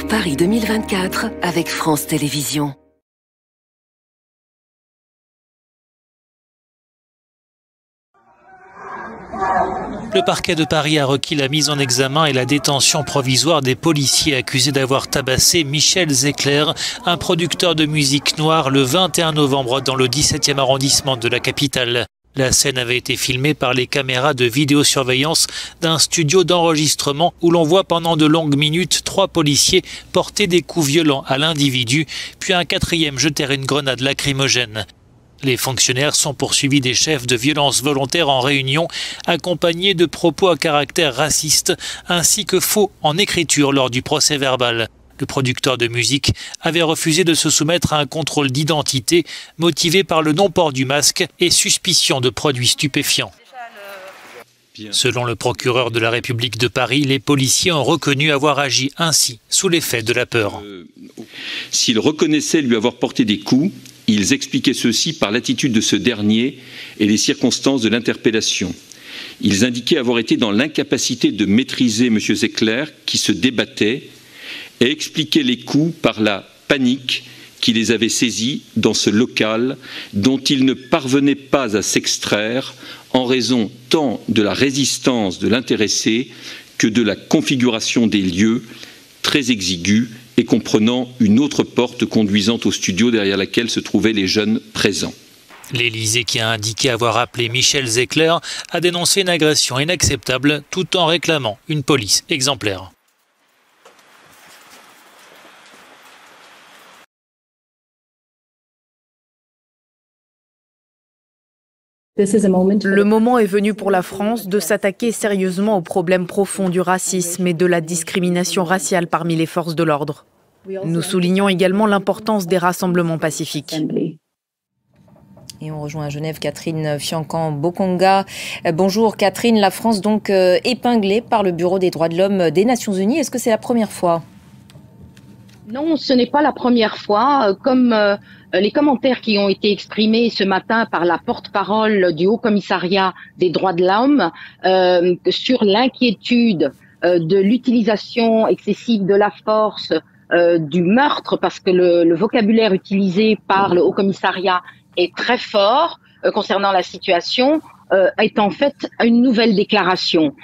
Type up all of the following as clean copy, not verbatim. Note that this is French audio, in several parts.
Paris 2024 avec France Télévisions. Le parquet de Paris a requis la mise en examen et la détention provisoire des policiers accusés d'avoir tabassé Michel Zecler, un producteur de musique noire, le 21 novembre dans le 17e arrondissement de la capitale. La scène avait été filmée par les caméras de vidéosurveillance d'un studio d'enregistrement où l'on voit pendant de longues minutes 3 policiers porter des coups violents à l'individu, puis un 4e jeter une grenade lacrymogène. Les fonctionnaires sont poursuivis des chefs de violences volontaires en réunion, accompagnés de propos à caractère raciste, ainsi que faux en écriture lors du procès verbal. Le producteur de musique avait refusé de se soumettre à un contrôle d'identité motivé par le non-port du masque et suspicion de produits stupéfiants. Selon le procureur de la République de Paris, les policiers ont reconnu avoir agi ainsi, sous l'effet de la peur. S'ils reconnaissaient lui avoir porté des coups, ils expliquaient ceci par l'attitude de ce dernier et les circonstances de l'interpellation. Ils indiquaient avoir été dans l'incapacité de maîtriser M. Zecler, qui se débattait, et expliquaient les coups par la panique qui les avait saisis dans ce local dont ils ne parvenaient pas à s'extraire en raison tant de la résistance de l'intéressé que de la configuration des lieux très exiguë et comprenant une autre porte conduisant au studio derrière laquelle se trouvaient les jeunes présents. L'Élysée, qui a indiqué avoir appelé Michel Zecler, a dénoncé une agression inacceptable tout en réclamant une police exemplaire. Le moment est venu pour la France de s'attaquer sérieusement aux problèmes profonds du racisme et de la discrimination raciale parmi les forces de l'ordre. Nous soulignons également l'importance des rassemblements pacifiques. Et on rejoint à Genève Catherine Fiancan-Bokonga. Bonjour Catherine, la France donc épinglée par le Bureau des droits de l'homme des Nations Unies. Est-ce que c'est la première fois ? Non, ce n'est pas la première fois. Comme les commentaires qui ont été exprimés ce matin par la porte-parole du Haut-Commissariat des droits de l'homme sur l'inquiétude de l'utilisation excessive de la force, du meurtre, parce que le vocabulaire utilisé par le Haut-Commissariat est très fort concernant la situation, est en fait une nouvelle déclaration.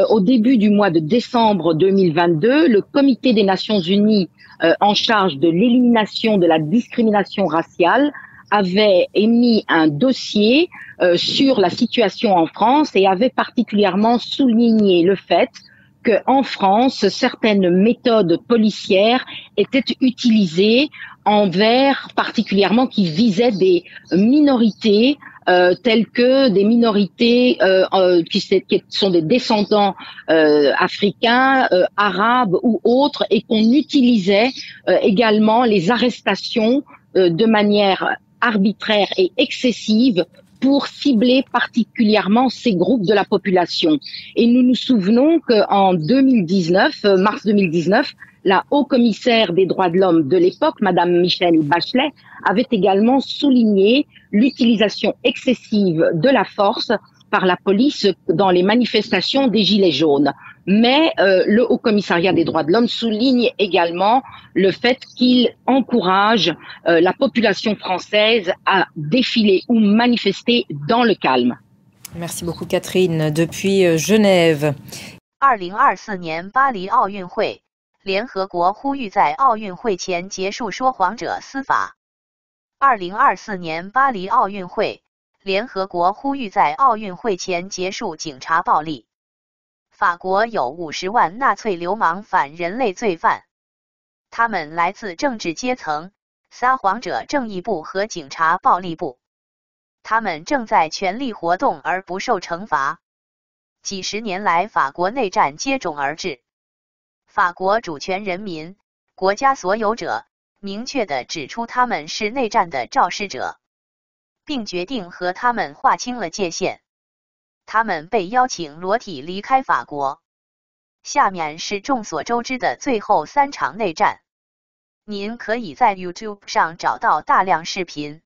Au début du mois de décembre 2022, le Comité des Nations Unies en charge de l'élimination de la discrimination raciale avait émis un dossier sur la situation en France et avait particulièrement souligné le fait qu'en France, certaines méthodes policières étaient utilisées envers, particulièrement qui visaient des minorités telles que des minorités qui sont des descendants africains, arabes ou autres, et qu'on utilisait également les arrestations de manière arbitraire et excessive pour cibler particulièrement ces groupes de la population. Et nous nous souvenons qu'en 2019, mars 2019, la haut-commissaire des droits de l'homme de l'époque, Madame Michelle Bachelet, avait également souligné l'utilisation excessive de la force par la police dans les manifestations des Gilets jaunes. Mais le Haut-Commissariat des droits de l'homme souligne également le fait qu'il encourage la population française à défiler ou manifester dans le calme. Merci beaucoup Catherine. Depuis Genève. 2024年巴黎奥运会，联合国呼吁在奥运会前结束说谎者司法。2024年巴黎奥运会，联合国呼吁在奥运会前结束警察暴力。法国有50万纳粹流氓反人类罪犯，他们来自政治阶层、撒谎者正义部和警察暴力部。他们正在全力活动而不受惩罚。几十年来，法国内战接踵而至。法国主权人民、国家所有者明确地指出他们是内战的肇事者，并决定和他们划清了界限。他们被邀请裸体离开法国。下面是众所周知的最后3场内战。您可以在 YouTube 上找到大量视频。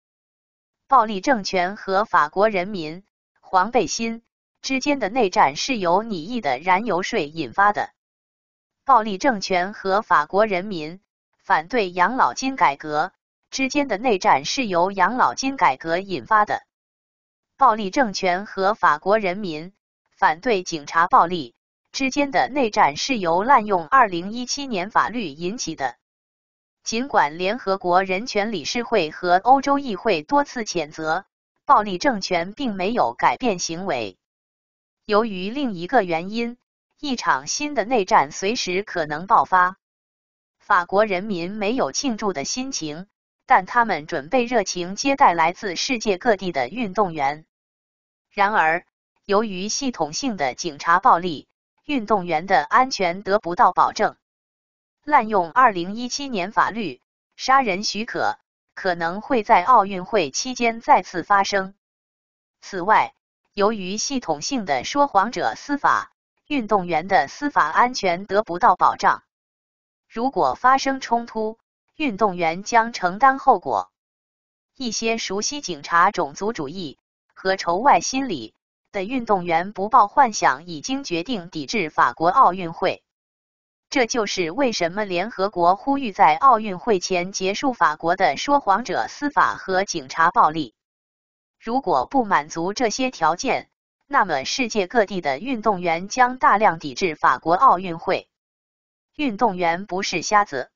暴力政权和法国人民黄背心之间的内战是由拟议的燃油税引发的。暴力政权和法国人民反对养老金改革之间的内战是由养老金改革引发的。暴力政权和法国人民反对警察暴力之间的内战是由滥用2017年法律引起的。尽管联合国人权理事会和欧洲议会多次谴责，暴力政权并没有改变行为。由于另一个原因，一场新的内战随时可能爆发。法国人民没有庆祝的心情，但他们准备热情接待来自世界各地的运动员。然而，由于系统性的警察暴力，运动员的安全得不到保证。滥用2017年法律，杀人许可可能会在奥运会期间再次发生。此外，由于系统性的说谎者司法，运动员的司法安全得不到保障。如果发生冲突，运动员将承担后果。一些熟悉警察种族主义和仇外心理的运动员不抱幻想已经决定抵制法国奥运会。这就是为什么联合国呼吁在奥运会前结束法国的说谎者司法和警察暴力。如果不满足这些条件，那么世界各地的运动员将大量抵制法国奥运会。运动员不是瞎子。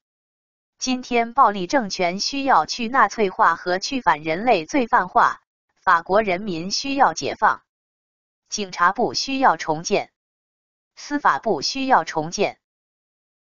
今天暴力政权需要去纳粹化和去反人类罪犯化，法国人民需要解放。警察部需要重建，司法部需要重建。